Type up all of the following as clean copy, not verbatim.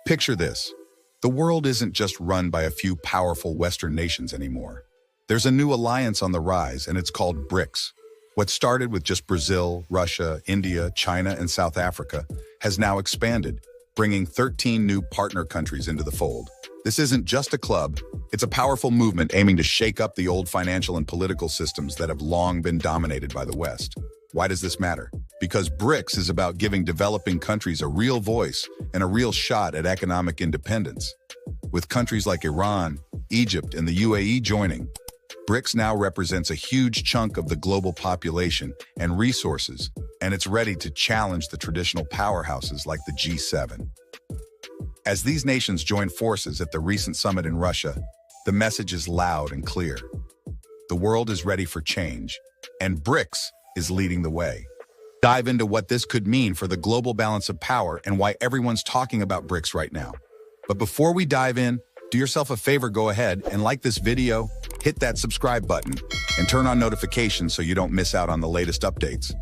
Picture this. The world isn't just run by a few powerful Western nations anymore. There's a new alliance on the rise, and it's called BRICS. What started with just Brazil, Russia, India, China, and South Africa has now expanded, bringing 13 new partner countries into the fold. This isn't just a club, it's a powerful movement aiming to shake up the old financial and political systems that have long been dominated by the West. Why does this matter? Because BRICS is about giving developing countries a real voice and a real shot at economic independence. With countries like Iran, Egypt, and the UAE joining, BRICS now represents a huge chunk of the global population and resources, and it's ready to challenge the traditional powerhouses like the G7. As these nations join forces at the recent summit in Russia, the message is loud and clear. The world is ready for change, and BRICS is leading the way. Dive into what this could mean for the global balance of power and why everyone's talking about BRICS right now. But before we dive in, do yourself a favor, go ahead and like this video, hit that subscribe button, and turn on notifications so you don't miss out on the latest updates.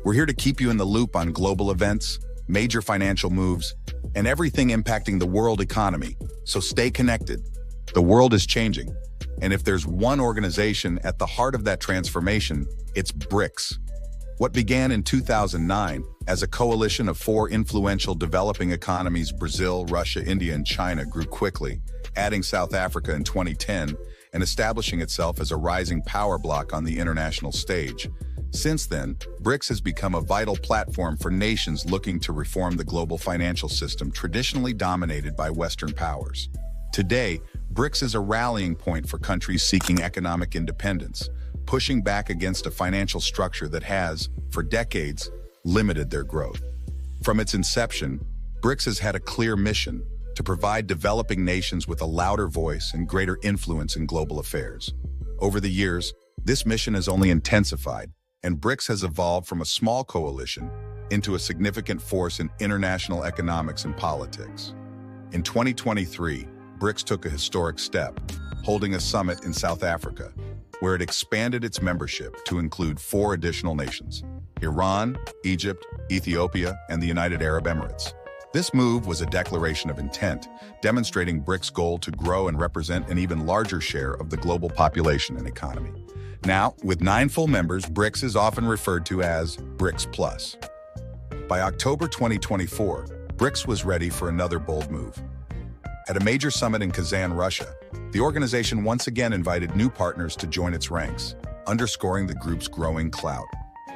We're here to keep you in the loop on global events, major financial moves, and everything impacting the world economy, so stay connected. The world is changing, and if there's one organization at the heart of that transformation, it's BRICS. What began in 2009 as a coalition of 4 influential developing economies, Brazil, Russia, India, and China, grew quickly, adding South Africa in 2010 and establishing itself as a rising power bloc on the international stage. Since then, BRICS has become a vital platform for nations looking to reform the global financial system traditionally dominated by Western powers. Today, BRICS is a rallying point for countries seeking economic independence, pushing back against a financial structure that has, for decades, limited their growth. From its inception, BRICS has had a clear mission to provide developing nations with a louder voice and greater influence in global affairs. Over the years, this mission has only intensified, and BRICS has evolved from a small coalition into a significant force in international economics and politics. In 2023, BRICS took a historic step, holding a summit in South Africa, where it expanded its membership to include 4 additional nations: Iran, Egypt, Ethiopia, and the United Arab Emirates. This move was a declaration of intent, demonstrating BRICS' goal to grow and represent an even larger share of the global population and economy. Now, with 9 full members, BRICS is often referred to as BRICS Plus. By October 2024, BRICS was ready for another bold move. At a major summit in Kazan, Russia, the organization once again invited new partners to join its ranks, underscoring the group's growing clout.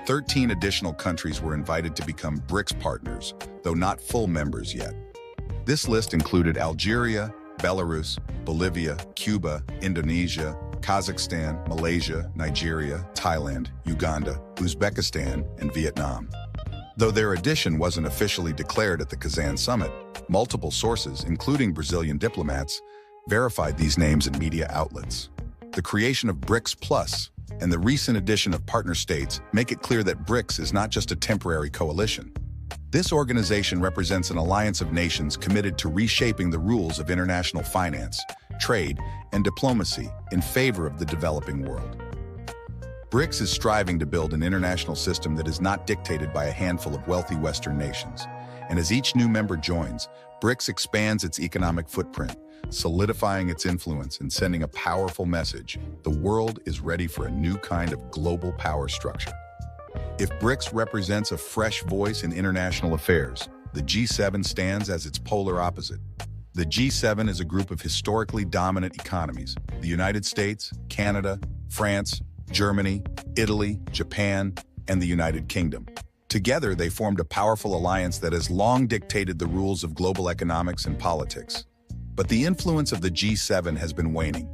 13 additional countries were invited to become BRICS partners, though not full members yet. This list included Algeria, Belarus, Bolivia, Cuba, Indonesia, Kazakhstan, Malaysia, Nigeria, Thailand, Uganda, Uzbekistan, and Vietnam. Though their addition wasn't officially declared at the Kazan summit, multiple sources, including Brazilian diplomats, verified these names in media outlets. The creation of BRICS Plus and the recent addition of partner states make it clear that BRICS is not just a temporary coalition. This organization represents an alliance of nations committed to reshaping the rules of international finance, trade, and diplomacy in favor of the developing world. BRICS is striving to build an international system that is not dictated by a handful of wealthy Western nations. And as each new member joins, BRICS expands its economic footprint, solidifying its influence and sending a powerful message: the world is ready for a new kind of global power structure. If BRICS represents a fresh voice in international affairs, the G7 stands as its polar opposite. The G7 is a group of historically dominant economies: the United States, Canada, France, Germany, Italy, Japan, and the United Kingdom. Together, they formed a powerful alliance that has long dictated the rules of global economics and politics. But the influence of the G7 has been waning.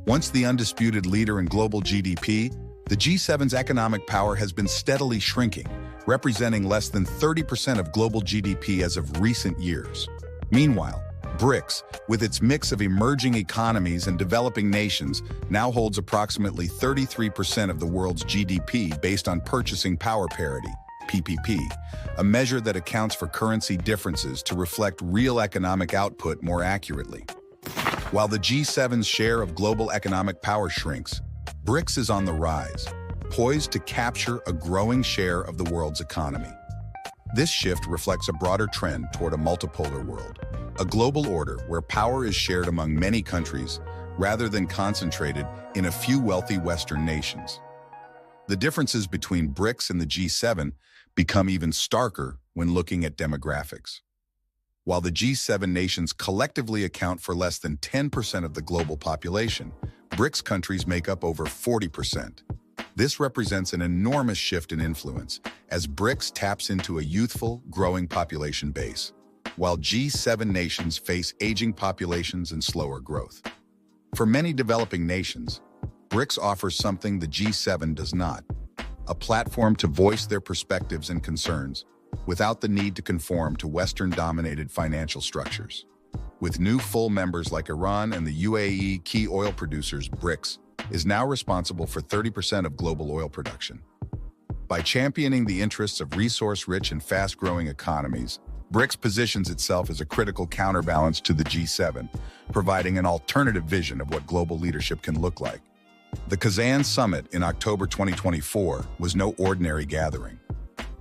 Once the undisputed leader in global GDP, the G7's economic power has been steadily shrinking, representing less than 30% of global GDP as of recent years. Meanwhile, BRICS, with its mix of emerging economies and developing nations, now holds approximately 33% of the world's GDP based on purchasing power parity, PPP, a measure that accounts for currency differences to reflect real economic output more accurately. While the G7's share of global economic power shrinks, BRICS is on the rise, poised to capture a growing share of the world's economy. This shift reflects a broader trend toward a multipolar world. a global order where power is shared among many countries rather than concentrated in a few wealthy Western nations. The differences between BRICS and the G7 become even starker when looking at demographics. While the G7 nations collectively account for less than 10% of the global population, BRICS countries make up over 40%. This represents an enormous shift in influence as BRICS taps into a youthful, growing population base, while G7 nations face aging populations and slower growth. For many developing nations, BRICS offers something the G7 does not: a platform to voice their perspectives and concerns without the need to conform to Western-dominated financial structures. With new full members like Iran and the UAE, key oil producers, BRICS is now responsible for 30% of global oil production. By championing the interests of resource-rich and fast-growing economies, BRICS positions itself as a critical counterbalance to the G7, providing an alternative vision of what global leadership can look like. The Kazan Summit in October 2024 was no ordinary gathering.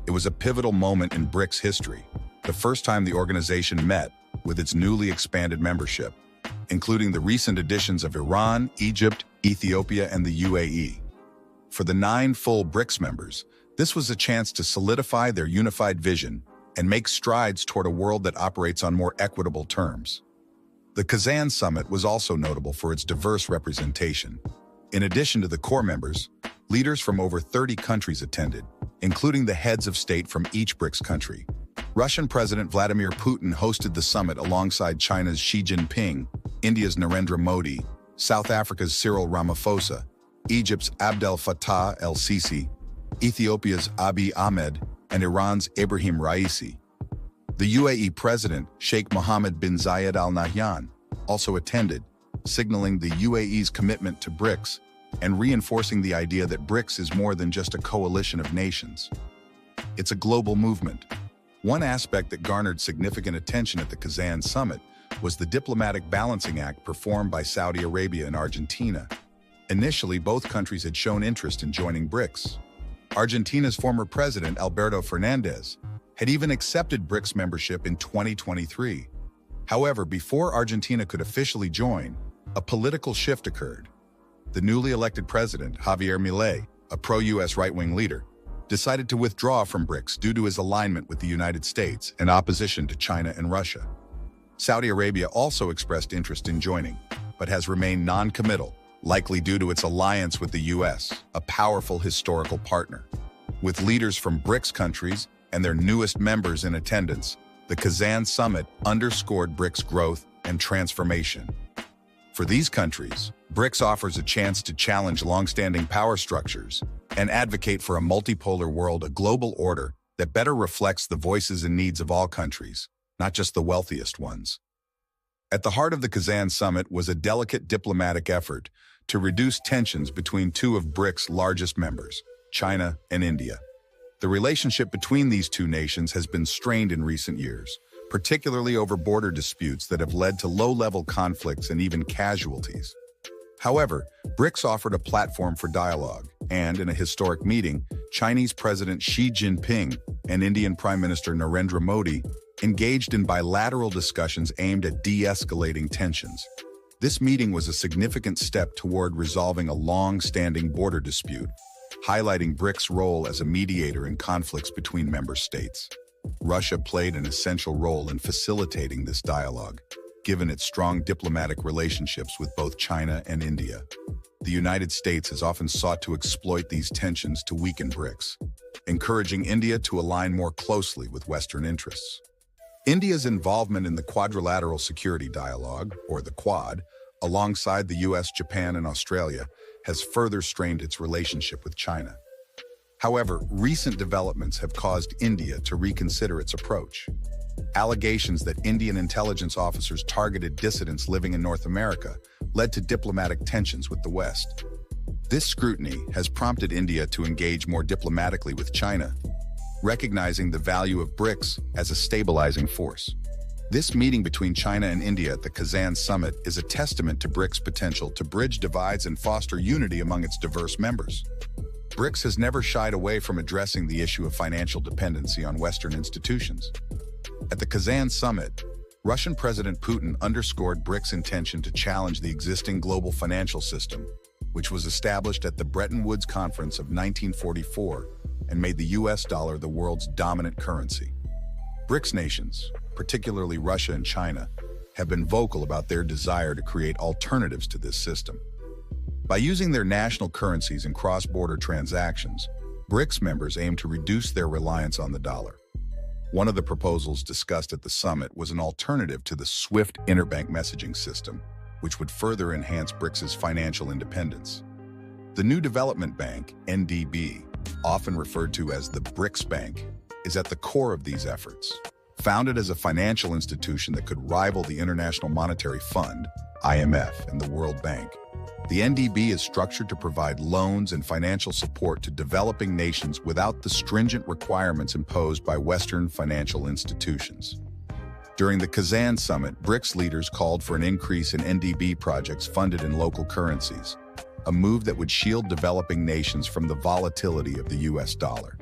It was a pivotal moment in BRICS history, the first time the organization met with its newly expanded membership, including the recent additions of Iran, Egypt, Ethiopia, and the UAE. For the 9 full BRICS members, this was a chance to solidify their unified vision and make strides toward a world that operates on more equitable terms. The Kazan Summit was also notable for its diverse representation. In addition to the core members, leaders from over 30 countries attended, including the heads of state from each BRICS country. Russian President Vladimir Putin hosted the summit alongside China's Xi Jinping, India's Narendra Modi, South Africa's Cyril Ramaphosa, Egypt's Abdel Fattah el-Sisi, Ethiopia's Abiy Ahmed, and Iran's Ebrahim Raisi. The UAE President, Sheikh Mohammed bin Zayed Al Nahyan, also attended, signaling the UAE's commitment to BRICS and reinforcing the idea that BRICS is more than just a coalition of nations. It's a global movement. One aspect that garnered significant attention at the Kazan Summit was the diplomatic balancing act performed by Saudi Arabia and Argentina. Initially, both countries had shown interest in joining BRICS. Argentina's former president, Alberto Fernandez, had even accepted BRICS membership in 2023. However, before Argentina could officially join, a political shift occurred. The newly elected president, Javier Milei, a pro-US right-wing leader, decided to withdraw from BRICS due to his alignment with the United States and opposition to China and Russia. Saudi Arabia also expressed interest in joining, but has remained non-committal, likely due to its alliance with the US, a powerful historical partner. With leaders from BRICS countries and their newest members in attendance, the Kazan Summit underscored BRICS' growth and transformation. For these countries, BRICS offers a chance to challenge long-standing power structures and advocate for a multipolar world, a global order that better reflects the voices and needs of all countries, not just the wealthiest ones. At the heart of the Kazan Summit was a delicate diplomatic effort to reduce tensions between 2 of BRICS' largest members, China and India. The relationship between these 2 nations has been strained in recent years, particularly over border disputes that have led to low-level conflicts and even casualties. However, BRICS offered a platform for dialogue, and in a historic meeting, Chinese President Xi Jinping and Indian Prime Minister Narendra Modi engaged in bilateral discussions aimed at de-escalating tensions. This meeting was a significant step toward resolving a long-standing border dispute, highlighting BRICS' role as a mediator in conflicts between member states. Russia played an essential role in facilitating this dialogue, given its strong diplomatic relationships with both China and India. The United States has often sought to exploit these tensions to weaken BRICS, encouraging India to align more closely with Western interests. India's involvement in the Quadrilateral Security Dialogue, or the Quad, alongside the US, Japan, and Australia, has further strained its relationship with China. However, recent developments have caused India to reconsider its approach. Allegations that Indian intelligence officers targeted dissidents living in North America led to diplomatic tensions with the West. This scrutiny has prompted India to engage more diplomatically with China, recognizing the value of BRICS as a stabilizing force. This meeting between China and India at the Kazan Summit is a testament to BRICS' potential to bridge divides and foster unity among its diverse members. BRICS has never shied away from addressing the issue of financial dependency on Western institutions. At the Kazan Summit, Russian President Putin underscored BRICS' intention to challenge the existing global financial system, which was established at the Bretton Woods Conference of 1944 and made the US dollar the world's dominant currency. BRICS nations, particularly Russia and China, have been vocal about their desire to create alternatives to this system. By using their national currencies in cross-border transactions, BRICS members aim to reduce their reliance on the dollar. One of the proposals discussed at the summit was an alternative to the SWIFT interbank messaging system, which would further enhance BRICS' financial independence. The New Development Bank, NDB, often referred to as the BRICS Bank, is at the core of these efforts. Founded as a financial institution that could rival the International Monetary Fund, IMF, and the World Bank, the NDB is structured to provide loans and financial support to developing nations without the stringent requirements imposed by Western financial institutions. During the Kazan summit, BRICS leaders called for an increase in NDB projects funded in local currencies, a move that would shield developing nations from the volatility of the US dollar.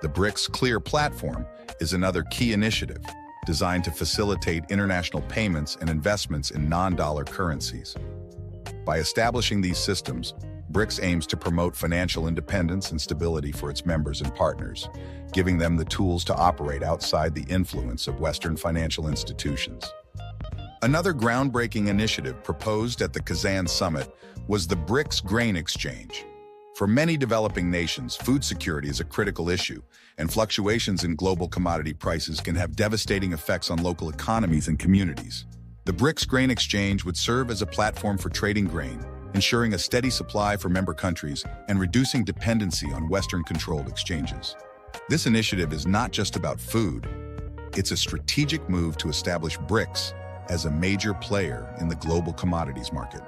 The BRICS Clear platform is another key initiative designed to facilitate international payments and investments in non-dollar currencies. By establishing these systems, BRICS aims to promote financial independence and stability for its members and partners, giving them the tools to operate outside the influence of Western financial institutions. Another groundbreaking initiative proposed at the Kazan summit was the BRICS Grain Exchange. For many developing nations, food security is a critical issue, and fluctuations in global commodity prices can have devastating effects on local economies and communities. The BRICS Grain Exchange would serve as a platform for trading grain, ensuring a steady supply for member countries and reducing dependency on Western-controlled exchanges. This initiative is not just about food. It's a strategic move to establish BRICS as a major player in the global commodities market.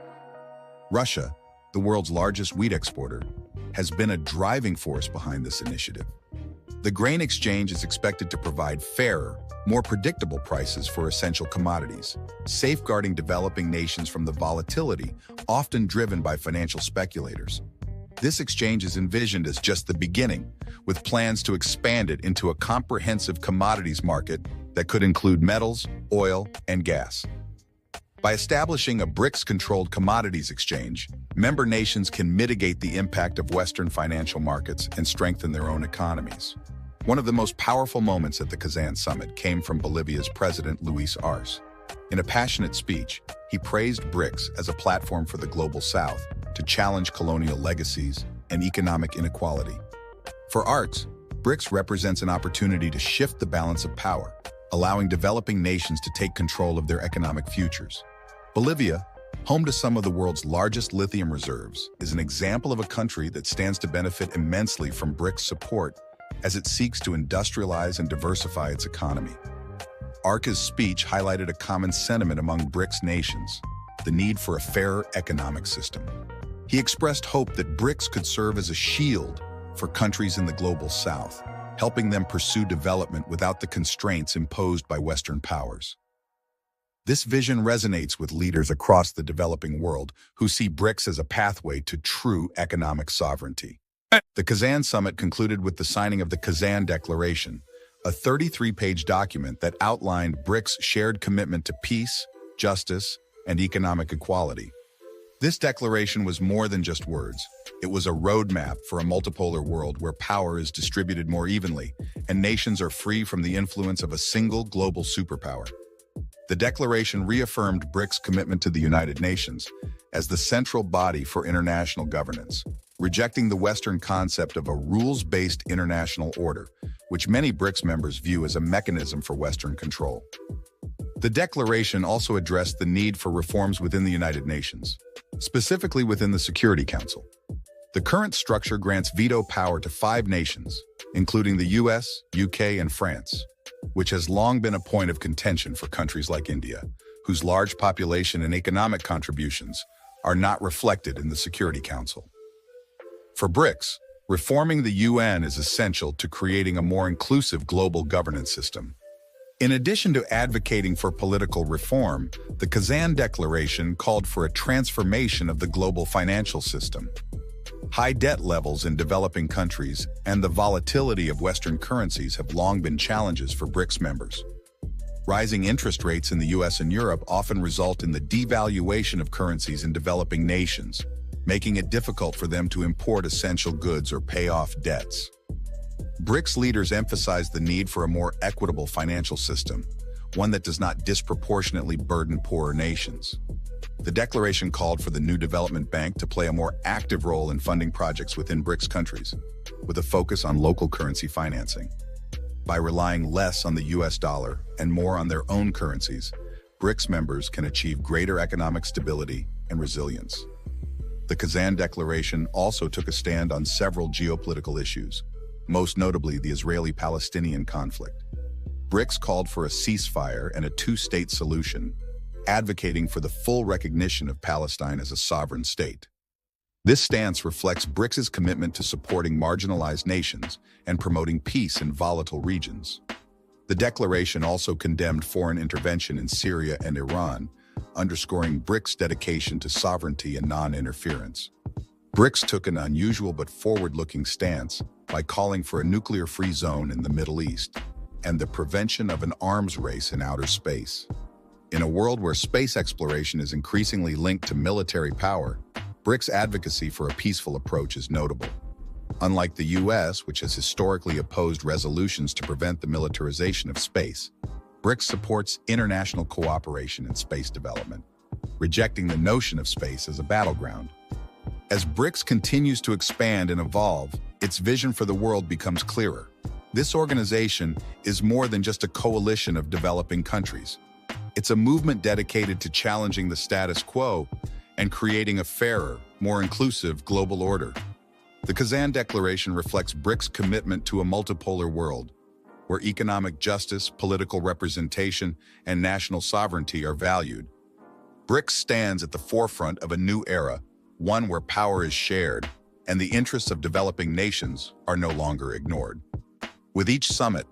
Russia, the world's largest wheat exporter, has been a driving force behind this initiative. The grain exchange is expected to provide fairer, more predictable prices for essential commodities, safeguarding developing nations from the volatility often driven by financial speculators. This exchange is envisioned as just the beginning, with plans to expand it into a comprehensive commodities market that could include metals, oil, and gas. By establishing a BRICS-controlled commodities exchange, member nations can mitigate the impact of Western financial markets and strengthen their own economies. One of the most powerful moments at the Kazan summit came from Bolivia's President Luis Arce. In a passionate speech, he praised BRICS as a platform for the Global South to challenge colonial legacies and economic inequality. For Arce, BRICS represents an opportunity to shift the balance of power, allowing developing nations to take control of their economic futures. Bolivia, home to some of the world's largest lithium reserves, is an example of a country that stands to benefit immensely from BRICS support as it seeks to industrialize and diversify its economy. Arce's speech highlighted a common sentiment among BRICS nations: the need for a fairer economic system. He expressed hope that BRICS could serve as a shield for countries in the Global South, helping them pursue development without the constraints imposed by Western powers. This vision resonates with leaders across the developing world who see BRICS as a pathway to true economic sovereignty. The Kazan summit concluded with the signing of the Kazan Declaration, a 33-page document that outlined BRICS' shared commitment to peace, justice, and economic equality. This declaration was more than just words. It was a roadmap for a multipolar world where power is distributed more evenly and nations are free from the influence of a single global superpower. The declaration reaffirmed BRICS' commitment to the United Nations as the central body for international governance, rejecting the Western concept of a rules-based international order, which many BRICS members view as a mechanism for Western control. The declaration also addressed the need for reforms within the United Nations, specifically within the Security Council. The current structure grants veto power to 5 nations, including the US, UK, and France, which has long been a point of contention for countries like India, whose large population and economic contributions are not reflected in the Security Council. For BRICS, reforming the UN is essential to creating a more inclusive global governance system. In addition to advocating for political reform, the Kazan Declaration called for a transformation of the global financial system. High debt levels in developing countries and the volatility of Western currencies have long been challenges for BRICS members. Rising interest rates in the US and Europe often result in the devaluation of currencies in developing nations, making it difficult for them to import essential goods or pay off debts. BRICS leaders emphasize the need for a more equitable financial system, one that does not disproportionately burden poorer nations. The declaration called for the new development bank to play a more active role in funding projects within BRICS countries, with a focus on local currency financing. By relying less on the US dollar and more on their own currencies, BRICS members can achieve greater economic stability and resilience. The Kazan Declaration also took a stand on several geopolitical issues, most notably the Israeli-Palestinian conflict. BRICS called for a ceasefire and a two-state solution, advocating for the full recognition of Palestine as a sovereign state. This stance reflects BRICS' commitment to supporting marginalized nations and promoting peace in volatile regions. The declaration also condemned foreign intervention in Syria and Iran, underscoring BRICS' dedication to sovereignty and non-interference. BRICS took an unusual but forward-looking stance by calling for a nuclear-free zone in the Middle East and the prevention of an arms race in outer space. In a world where space exploration is increasingly linked to military power, BRICS' advocacy for a peaceful approach is notable. Unlike the US, which has historically opposed resolutions to prevent the militarization of space, BRICS supports international cooperation in space development, rejecting the notion of space as a battleground. As BRICS continues to expand and evolve, its vision for the world becomes clearer. This organization is more than just a coalition of developing countries. It's a movement dedicated to challenging the status quo and creating a fairer, more inclusive global order. The Kazan Declaration reflects BRICS' commitment to a multipolar world, where economic justice, political representation, and national sovereignty are valued. BRICS stands at the forefront of a new era, one where power is shared and the interests of developing nations are no longer ignored. With each summit,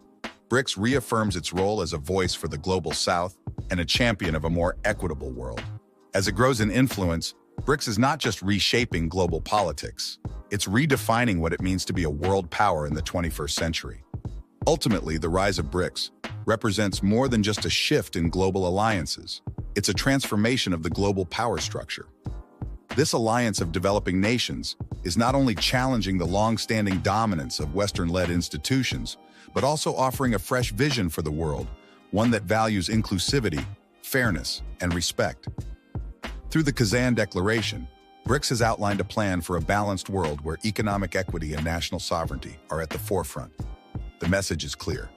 BRICS reaffirms its role as a voice for the global South and a champion of a more equitable world. As it grows in influence, BRICS is not just reshaping global politics, it's redefining what it means to be a world power in the 21st century. Ultimately, the rise of BRICS represents more than just a shift in global alliances. It's a transformation of the global power structure. This alliance of developing nations is not only challenging the long-standing dominance of Western-led institutions, but also offering a fresh vision for the world, one that values inclusivity, fairness, and respect. Through the Kazan Declaration, BRICS has outlined a plan for a balanced world where economic equity and national sovereignty are at the forefront. The message is clear.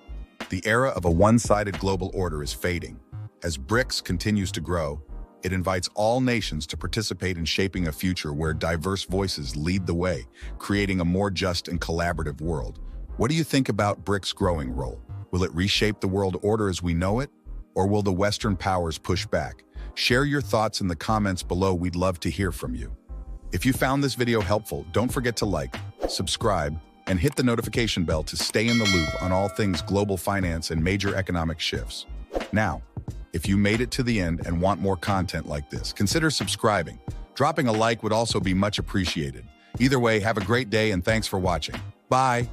The era of a one-sided global order is fading. As BRICS continues to grow, it invites all nations to participate in shaping a future where diverse voices lead the way, creating a more just and collaborative world. What do you think about BRICS' growing role? Will it reshape the world order as we know it? Or will the Western powers push back? Share your thoughts in the comments below. We'd love to hear from you. If you found this video helpful, don't forget to like, subscribe, and hit the notification bell to stay in the loop on all things global finance and major economic shifts. Now, if you made it to the end and want more content like this, consider subscribing. Dropping a like would also be much appreciated. Either way, have a great day and thanks for watching. Bye.